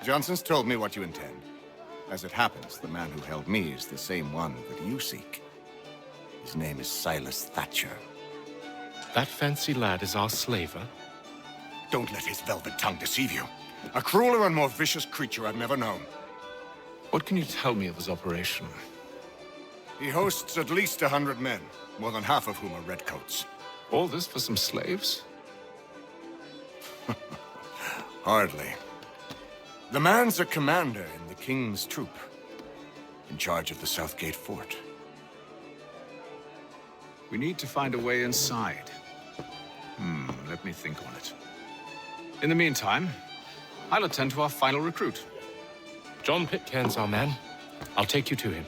Johnson's told me what you intend. As it happens, the man who held me is the same one that you seek. His name is Silas Thatcher. That fancy lad is our slaver? Don't let his velvet tongue deceive you. A crueler and more vicious creature I've never known. What can you tell me of his operation? He hosts at least 100 men, more than half of whom are redcoats. All this for some slaves? Hardly. The man's a commander in the King's troop, in charge of the Southgate Fort. We need to find a way inside. Let me think on it. In the meantime, I'll attend to our final recruit. John Pitcairn's our man. I'll take you to him.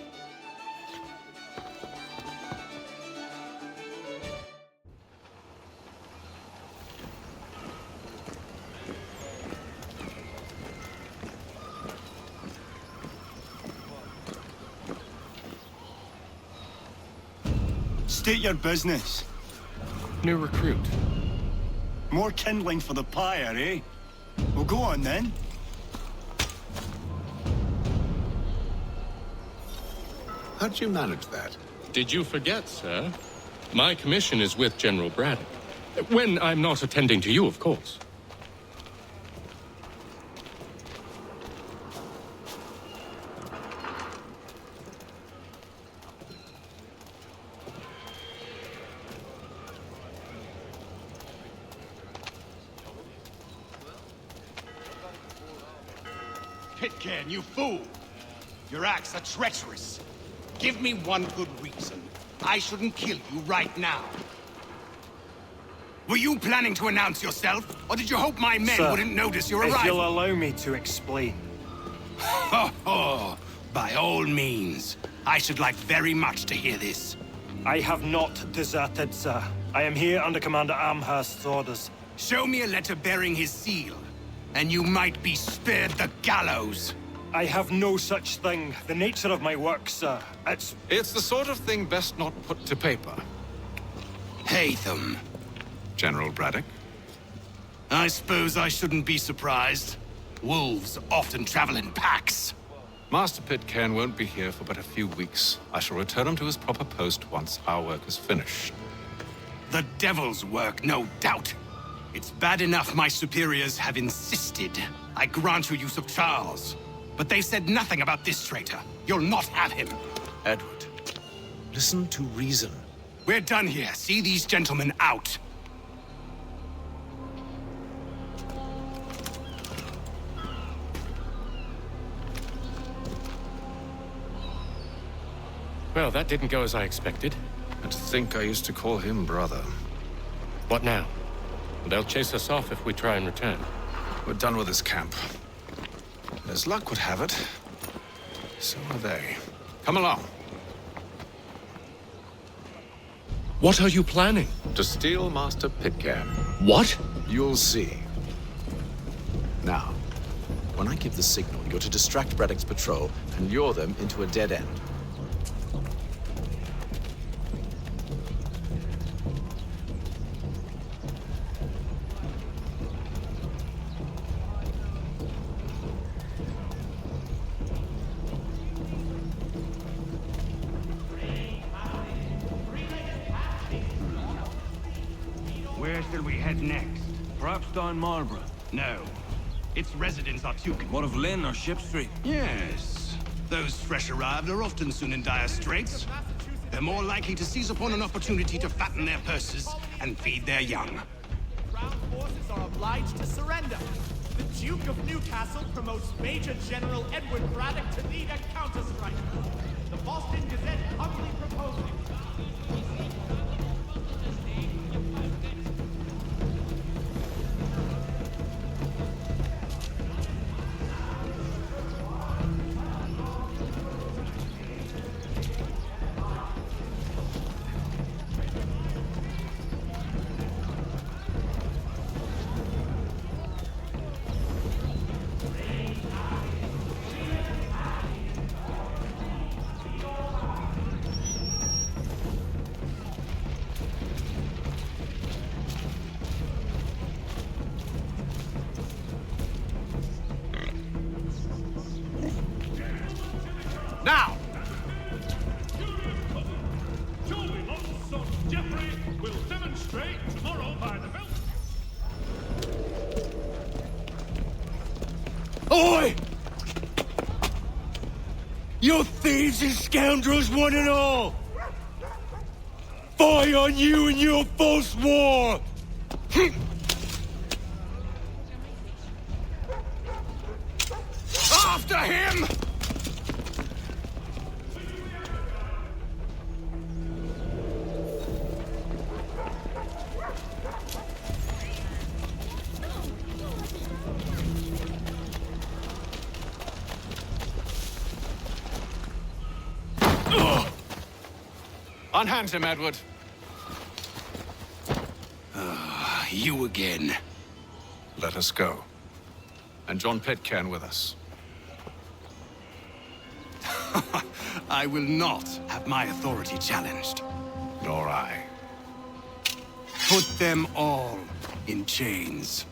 State your business. New recruit. More kindling for the pyre, eh? Well, go on then. How'd you manage that? Did you forget, sir? My commission is with General Braddock. When I'm not attending to you, of course. Pitcairn, you fool! Your acts are treacherous. Give me one good reason. I shouldn't kill you right now. Were you planning to announce yourself, or did you hope my men wouldn't notice your arrival? If you'll allow me to explain. Ho ho! By all means. I should like very much to hear this. I have not deserted, sir. I am here under Commander Amherst's orders. Show me a letter bearing his seal, and you might be spared the gallows. I have no such thing. The nature of my work, sir, It's the sort of thing best not put to paper. Haytham. General Braddock? I suppose I shouldn't be surprised. Wolves often travel in packs. Master Pitcairn won't be here for but a few weeks. I shall return him to his proper post once our work is finished. The devil's work, no doubt. It's bad enough my superiors have insisted I grant you use of Charles. But they said nothing about this traitor. You'll not have him. Edward, listen to reason. We're done here. See these gentlemen out. Well, that didn't go as I expected. And to think I used to call him brother. What now? They'll chase us off if we try and return. We're done with this camp. As luck would have it, so are they. Come along. What are you planning? To steal Master Pitcairn. What? You'll see. Now, when I give the signal, you're to distract Braddock's patrol and lure them into a dead end. Where shall we head next? Perhaps down Marlborough. No. Its residents are too... What of Lynn or Ship Street? Yes. Those fresh arrived are often soon in dire straits. They're more likely to seize upon an opportunity to fatten their purses and feed their young. Crown forces are obliged to surrender. The Duke of Newcastle promotes Major General Edward Braddock to lead a counter-strike. The Boston Gazette humbly proposes... Now! Joey Law's son, Jeffrey, will demonstrate tomorrow by the belt. Oi! You thieves and scoundrels, one and all! Fire on you and your false war! After him! Unhand him, Edward. You again. Let us go. And John Pitcairn with us. I will not have my authority challenged. Nor I. Put them all in chains.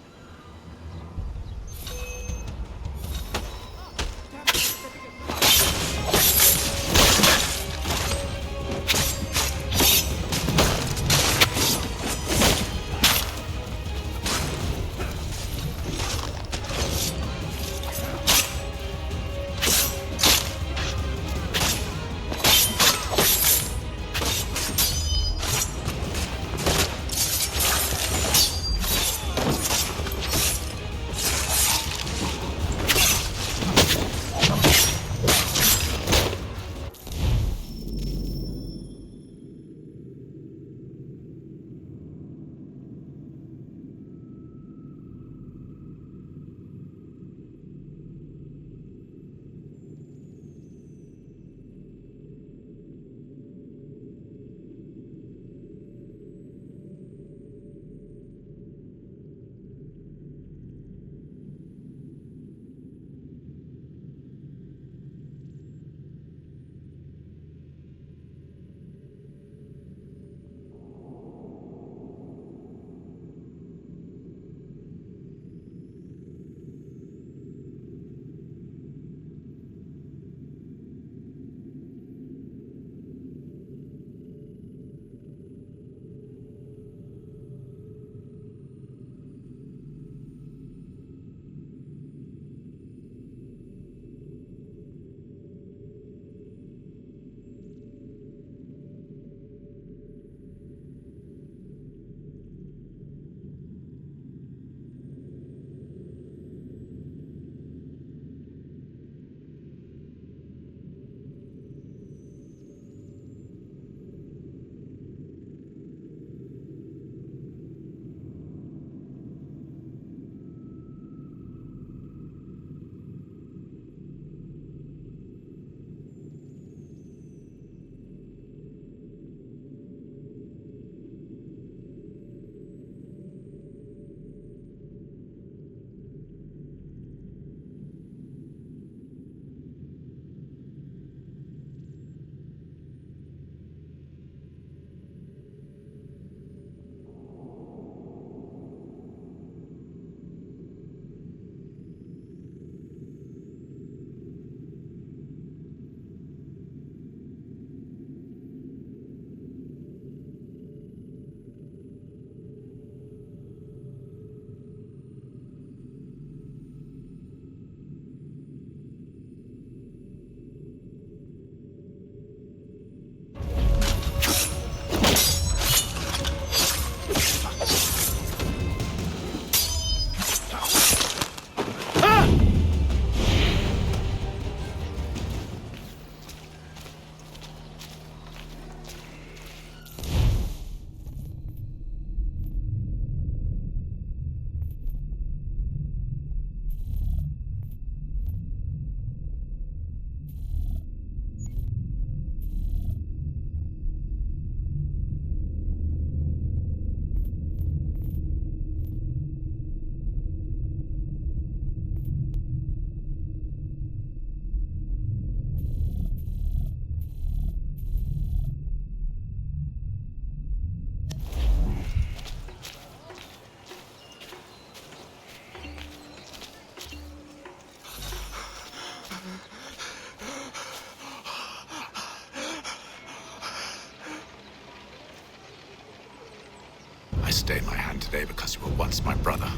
stay my hand today because you were once my brother,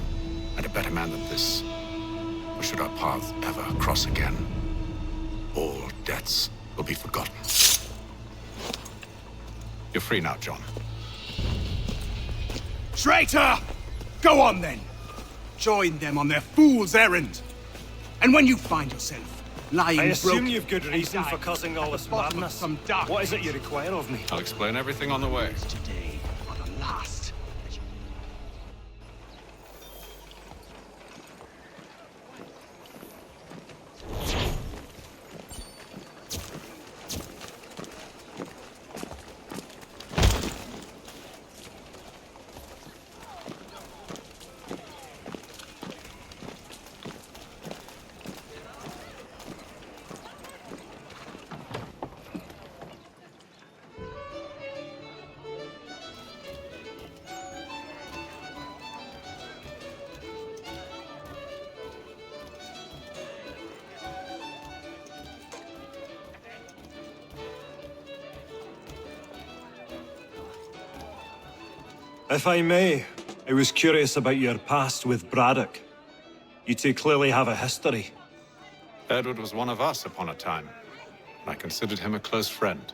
and a better man than this. Or should our paths ever cross again, all debts will be forgotten. You're free now, John. Traitor! Go on then! Join them on their fool's errand! And when you find yourself lying I assume broken you've good and reason for dying causing all at this the bottom of madness. some dark What is it you require of me? I'll explain everything on the way. today are the last. If I may, I was curious about your past with Braddock. You two clearly have a history. Edward was one of us upon a time, and I considered him a close friend.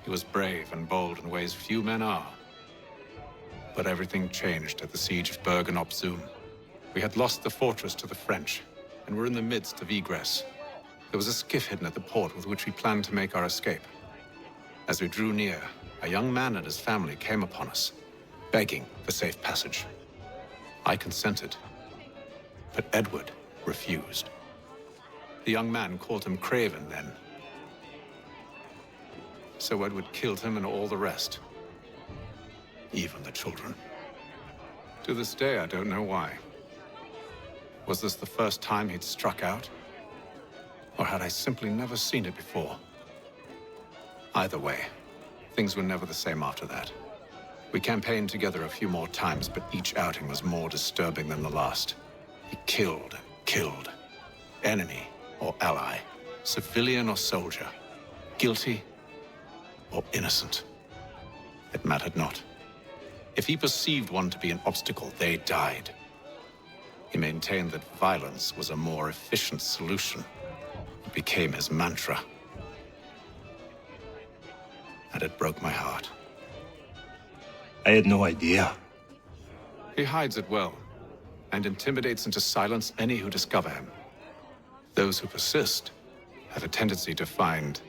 He was brave and bold in ways few men are. But everything changed at the siege of Bergen-op-Zoom. We had lost the fortress to the French, and were in the midst of egress. There was a skiff hidden at the port with which we planned to make our escape. As we drew near, a young man and his family came upon us, begging for safe passage. I consented, but Edward refused. The young man called him Craven then. So Edward killed him and all the rest. Even the children. To this day, I don't know why. Was this the first time he'd struck out? Or had I simply never seen it before? Either way, things were never the same after that. We campaigned together a few more times, but each outing was more disturbing than the last. He killed and killed. Enemy or ally, civilian or soldier, guilty or innocent. It mattered not. If he perceived one to be an obstacle, they died. He maintained that violence was a more efficient solution. It became his mantra. And it broke my heart. I had no idea. He hides it well, and intimidates into silence any who discover him. Those who persist have a tendency to find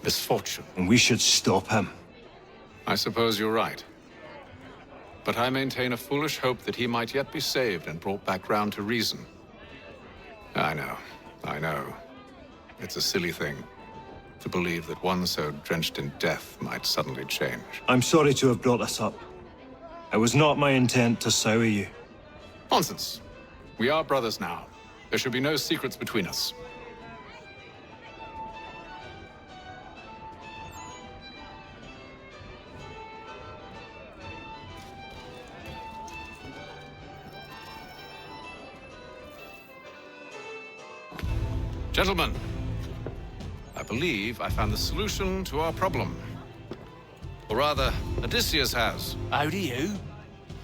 misfortune. And we should stop him. I suppose you're right. But I maintain a foolish hope that he might yet be saved and brought back round to reason. I know. It's a silly thing to believe that one so drenched in death might suddenly change. I'm sorry to have brought this up. It was not my intent to sour you. Nonsense. We are brothers now. There should be no secrets between us. Gentlemen, I believe I found the solution to our problem. Or rather, Odysseus has. How do you?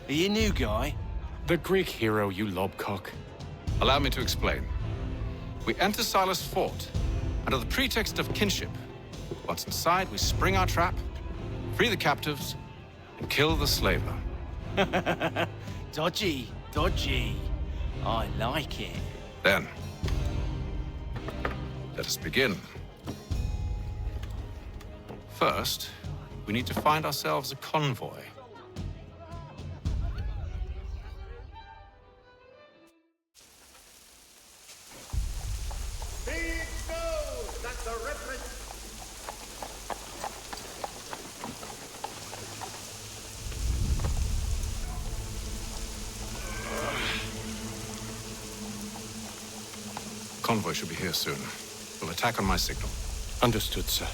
Are you a new guy? The Greek hero, you lobcock. Allow me to explain. We enter Silas' fort under the pretext of kinship. Once inside, we spring our trap, free the captives, and kill the slaver. Dodgy, dodgy. I like it. Then, let us begin. First, we need to find ourselves a convoy. Convoy should be here soon. We'll attack on my signal. Understood, sir.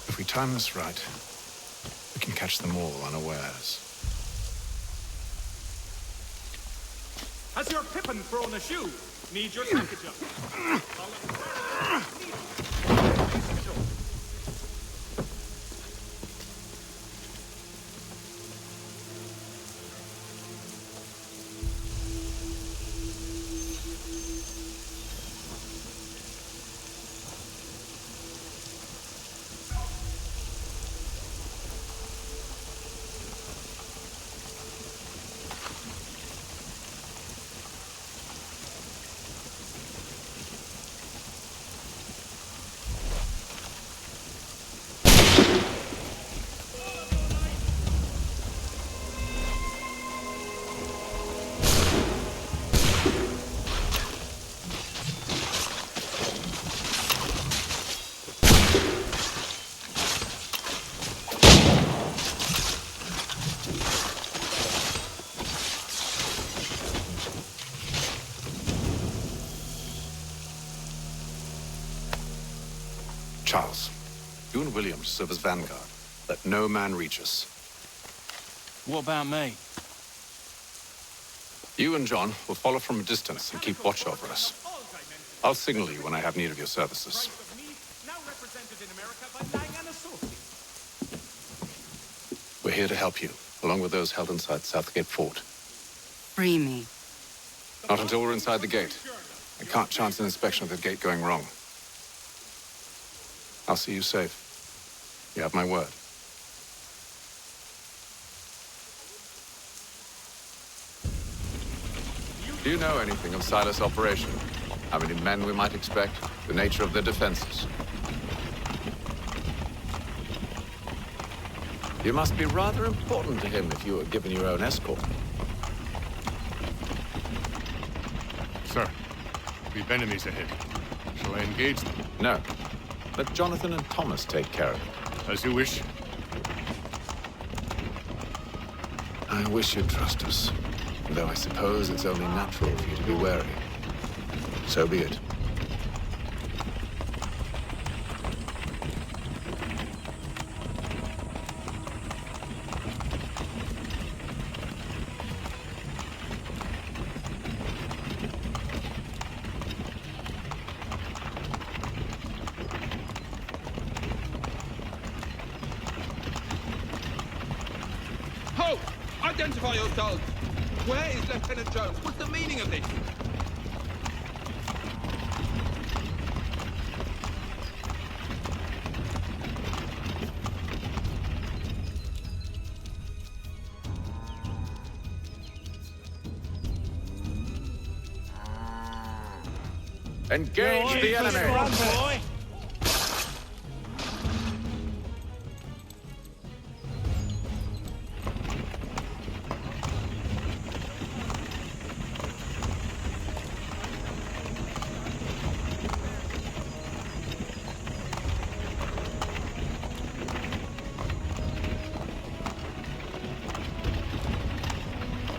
If we time this right, we can catch them all unawares. Has your pippin thrown a shoe? Need your package up. Charles, you and William serve as vanguard. Let no man reach us. What about me? You and John will follow from a distance and keep watch over us. I'll signal you when I have need of your services. Now represented in America by Diana Sophie. We're here to help you, along with those held inside Southgate Fort. Free me. Not until we're inside the gate. I can't chance an inspection of the gate going wrong. I'll see you safe. You have my word. Do you know anything of Silas' operation? How many men we might expect? The nature of their defenses? You must be rather important to him if you were given your own escort. Sir, we've enemies ahead. Shall I engage them? No. Let Jonathan and Thomas take care of it. As you wish. I wish you'd trust us. Though I suppose it's only natural for you to be wary. So be it. Halt! Identify yourselves! Where is Lieutenant Jones? What's the meaning of this? Engage the enemy!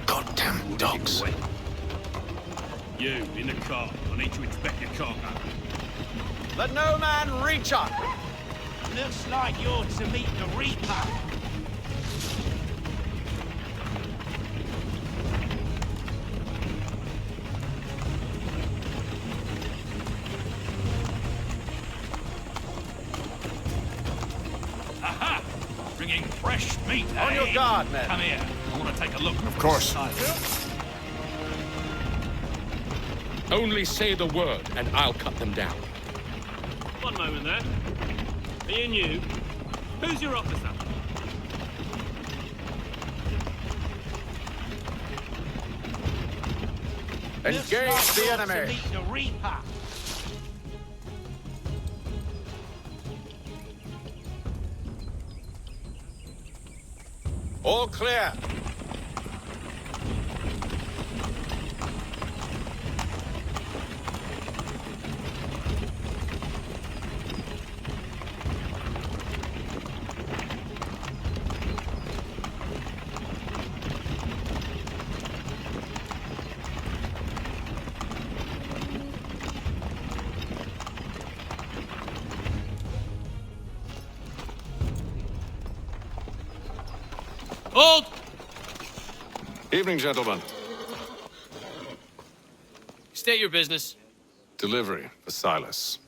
Goddamn dogs. You, in the car. I need to inspect your cargo. Let no man reach up! Looks like you're to meet the Reaper. Aha! Bringing fresh meat, On your guard, men. Come here. I want to take a look. Of course. Only say the word, and I'll cut them down. One moment there. Are you new? Who's your officer? Engage the enemy! Meet the Reaper. All clear! Hold! Evening, gentlemen. State your business. Delivery for Silas.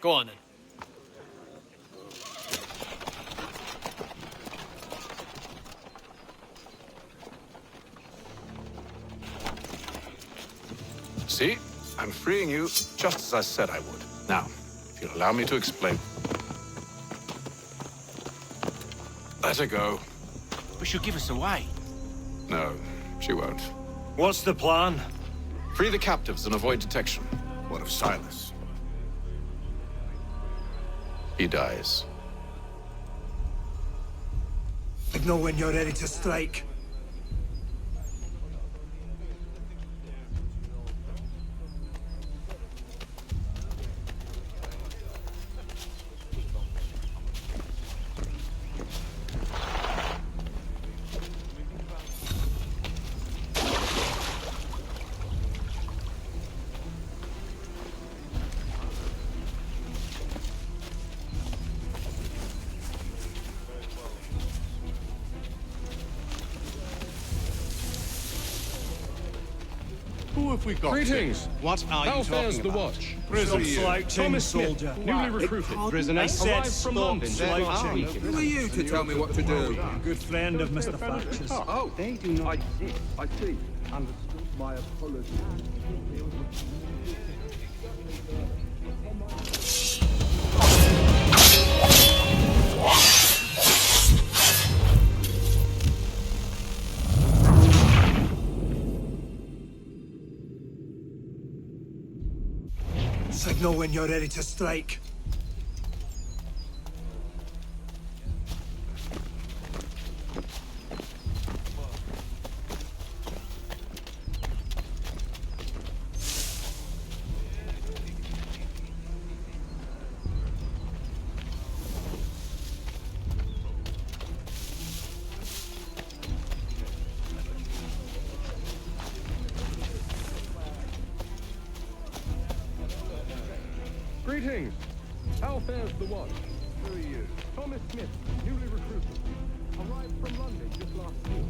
Go on, then. See? I'm freeing you just as I said I would. Now, if you'll allow me to explain. Let her go. But she'll give us away. No, she won't. What's the plan? Free the captives and avoid detection. What of Silas? He dies. Know when you're ready to strike. Who have we got? Greetings. What are How you fares talking the about? watch? Stop slouching, Thomas Smith, soldier. newly recruited. Prisoner? I said Arrived from stop London just last slouching. week. Who are you to tell me what to do? Good friend of Mr. Thatcher's. Oh, They do not exist. I see. Understood. My apologies. Signal when you're ready to strike. Greetings. How fares the watch? Who are you? Thomas Smith, newly recruited. Arrived from London just last week.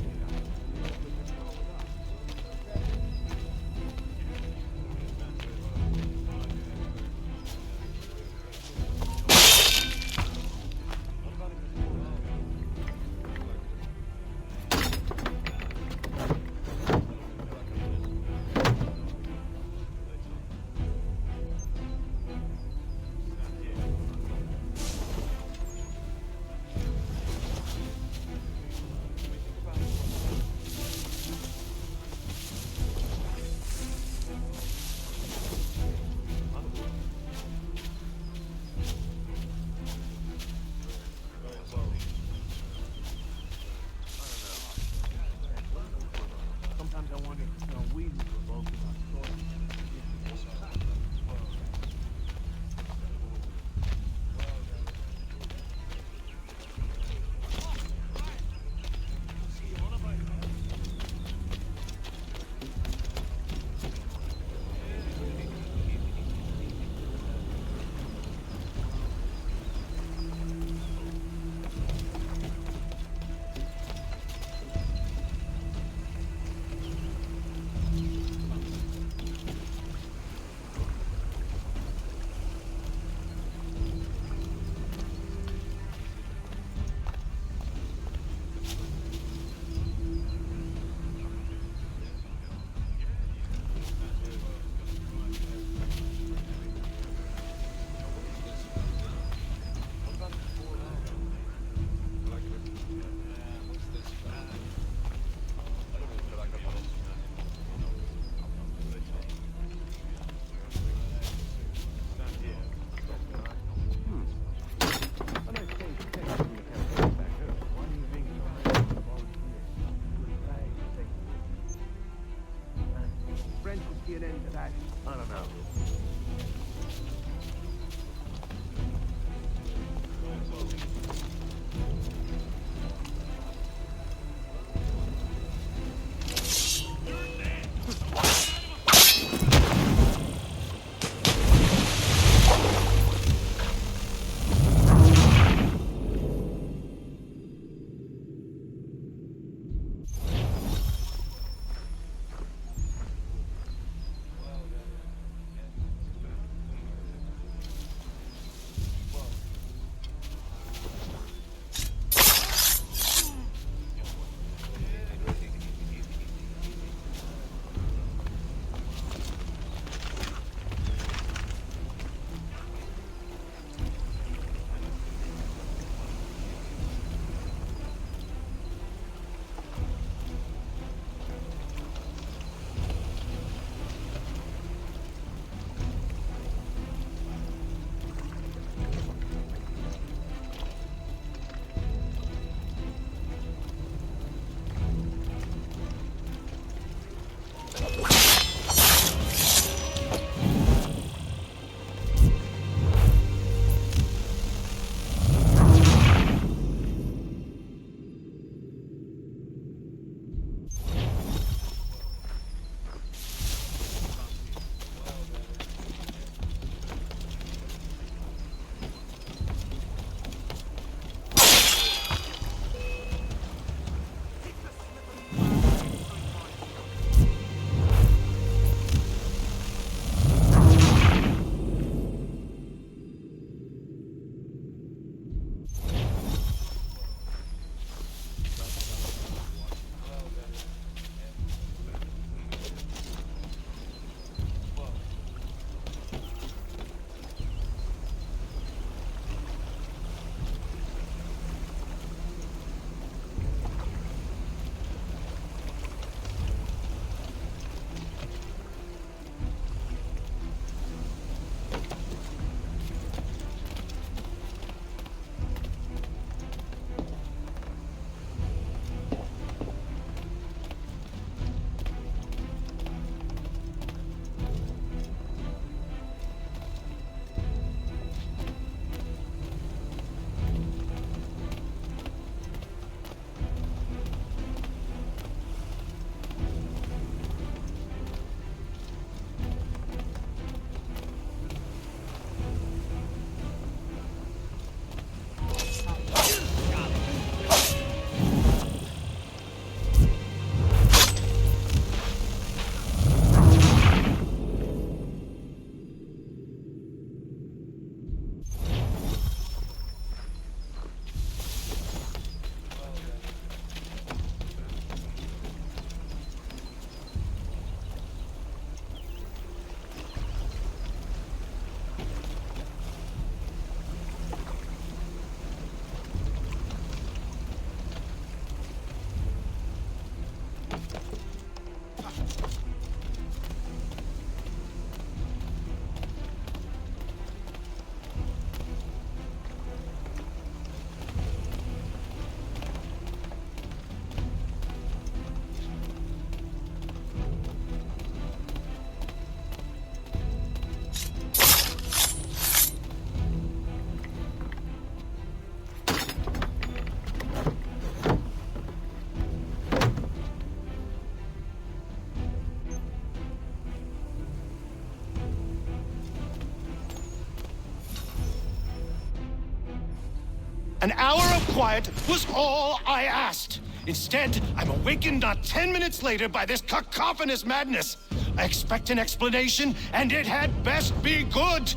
An hour of quiet was all I asked. Instead, I'm awakened not 10 minutes later by this cacophonous madness. I expect an explanation, and it had best be good.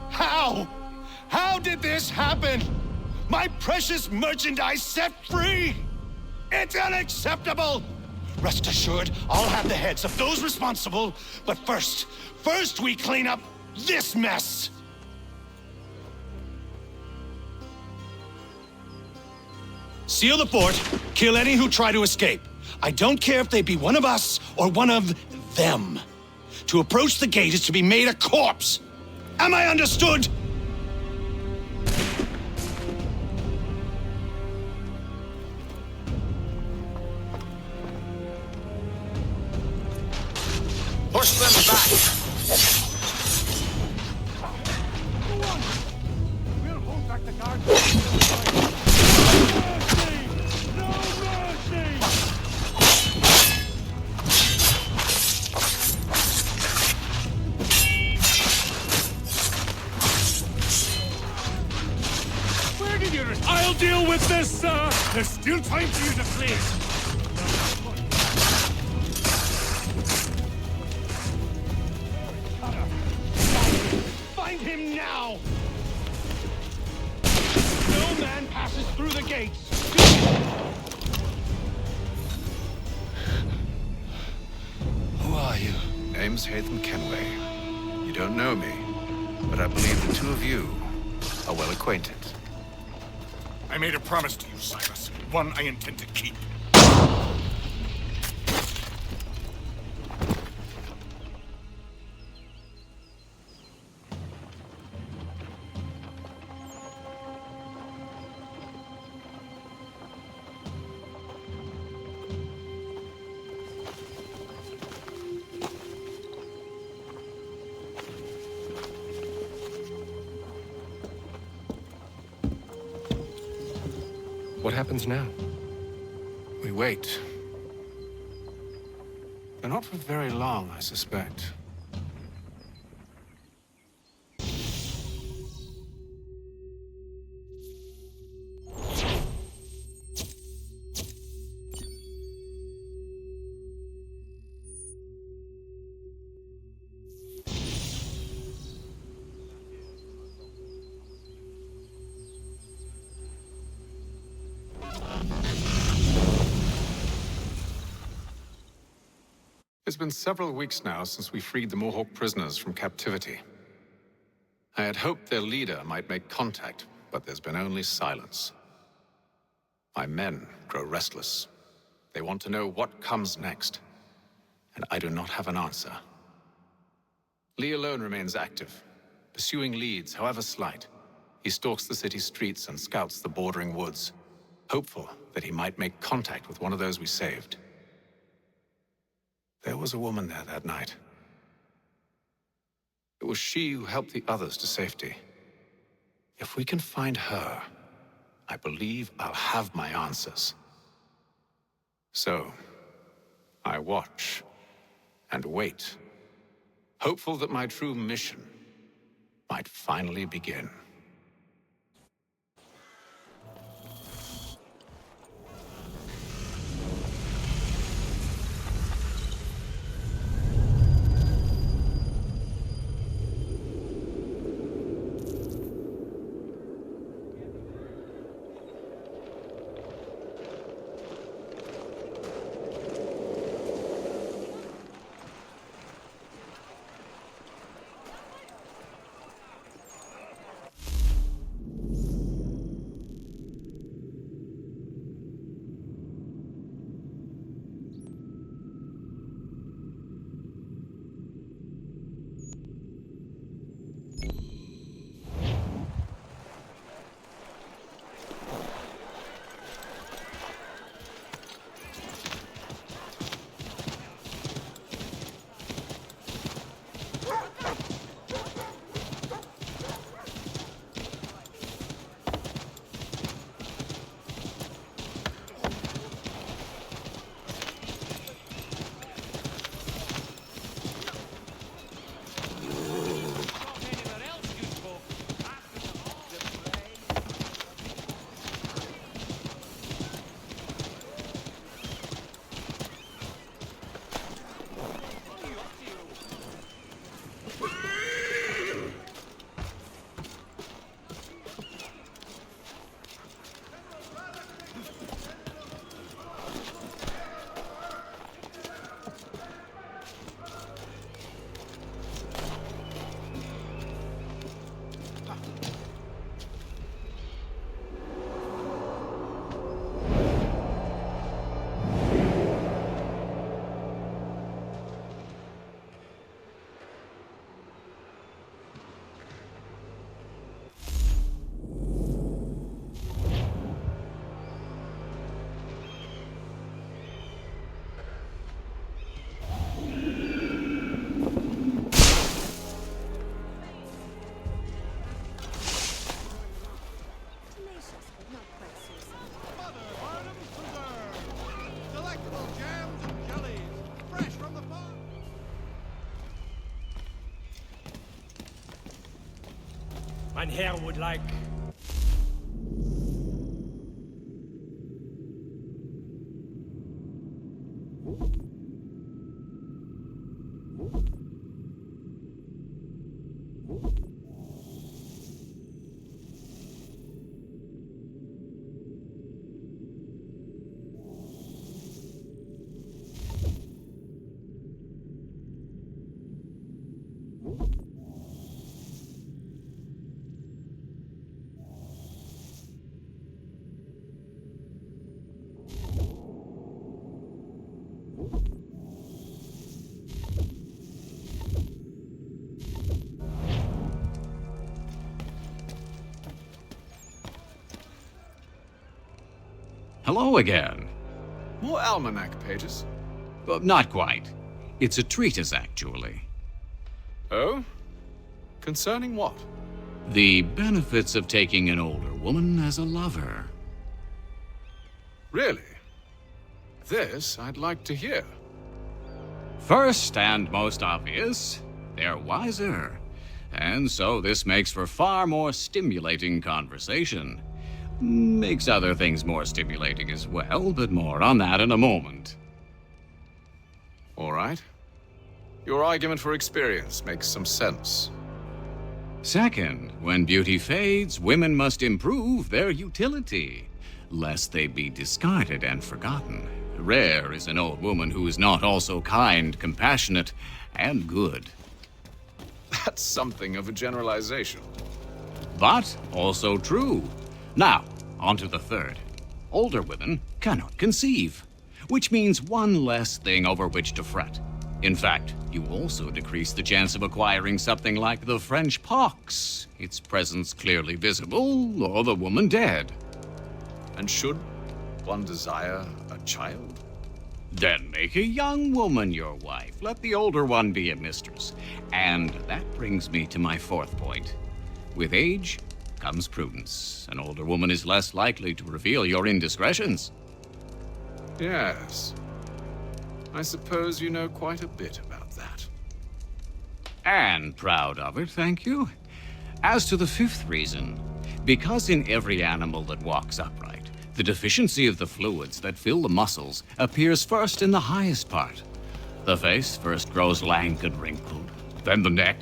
How? How did this happen? My precious merchandise set free! It's unacceptable! Rest assured, I'll have the heads of those responsible, but first we clean up this mess! Seal the fort, kill any who try to escape. I don't care if they be one of us or one of them. To approach the gate is to be made a corpse. Am I understood? Push them back! Go on! We'll hold back the guards. No mercy! Where did you... I'll deal with this, sir! There's still time for you to flee! Find him now! No man passes through the gates! Who are you? Name's Haytham Kenway. You don't know me, but I believe the two of you are well acquainted. I made a promise to you, Silas. One I intend to keep. What happens now? We wait. But not for very long, I suspect. It's been several weeks now since we freed the Mohawk prisoners from captivity. I had hoped their leader might make contact, but there's been only silence. My men grow restless. They want to know what comes next, and I do not have an answer. Lee alone remains active, pursuing leads, however slight. He stalks the city streets and scouts the bordering woods, hopeful that he might make contact with one of those we saved. There was a woman there that night. It was she who helped the others to safety. If we can find her, I believe I'll have my answers. So, I watch and wait, hopeful that my true mission might finally begin. And here would like... Hello again. More almanac pages? Not quite. It's a treatise, actually. Oh? Concerning what? The benefits of taking an older woman as a lover. Really? This I'd like to hear. First and most obvious, they're wiser. And so this makes for far more stimulating conversation. Makes other things more stimulating as well, but more on that in a moment. All right. Your argument for experience makes some sense. Second, when beauty fades, women must improve their utility, lest they be discarded and forgotten. Rare is an old woman who is not also kind, compassionate, and good. That's something of a generalization. But also true. Now, on to the third. Older women cannot conceive, which means one less thing over which to fret. In fact, you also decrease the chance of acquiring something like the French pox, its presence clearly visible, or the woman dead. And should one desire a child? Then make a young woman your wife. Let the older one be a mistress. And that brings me to my fourth point. With age comes prudence. An older woman is less likely to reveal your indiscretions. Yes. I suppose you know quite a bit about that. And proud of it, thank you. As to the fifth reason, because in every animal that walks upright, the deficiency of the fluids that fill the muscles appears first in the highest part. The face first grows lank and wrinkled, then the neck,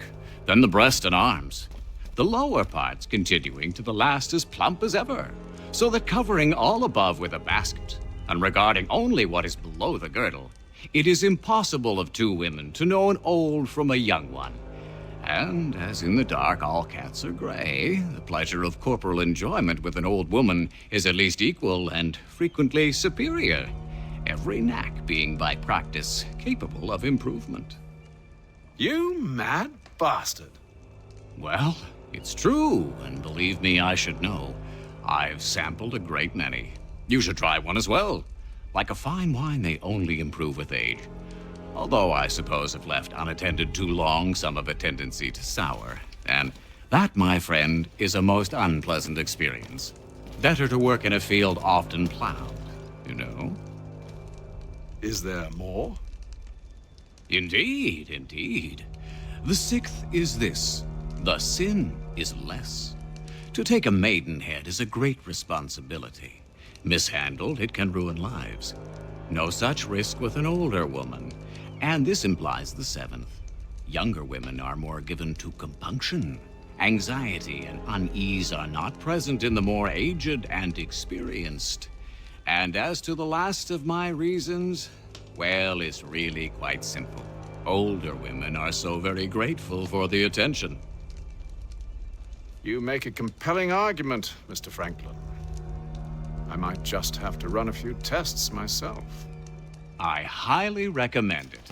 then the breast and arms. The lower parts continuing to the last as plump as ever, so that covering all above with a basket, and regarding only what is below the girdle, it is impossible of two women to know an old from a young one. And as in the dark all cats are gray, the pleasure of corporal enjoyment with an old woman is at least equal and frequently superior, every knack being by practice capable of improvement. You mad bastard. Well, it's true, and believe me, I should know. I've sampled a great many. You should try one as well. Like a fine wine, they only improve with age. Although I suppose if left unattended too long, some have a tendency to sour. And that, my friend, is a most unpleasant experience. Better to work in a field often plowed, you know? Is there more? Indeed, indeed. The sixth is this. The sin is less. To take a maidenhead is a great responsibility. Mishandled, it can ruin lives. No such risk with an older woman. And this implies the seventh. Younger women are more given to compunction. Anxiety and unease are not present in the more aged and experienced. And as to the last of my reasons, well, it's really quite simple. Older women are so very grateful for the attention. You make a compelling argument, Mr. Franklin. I might just have to run a few tests myself. I highly recommend it.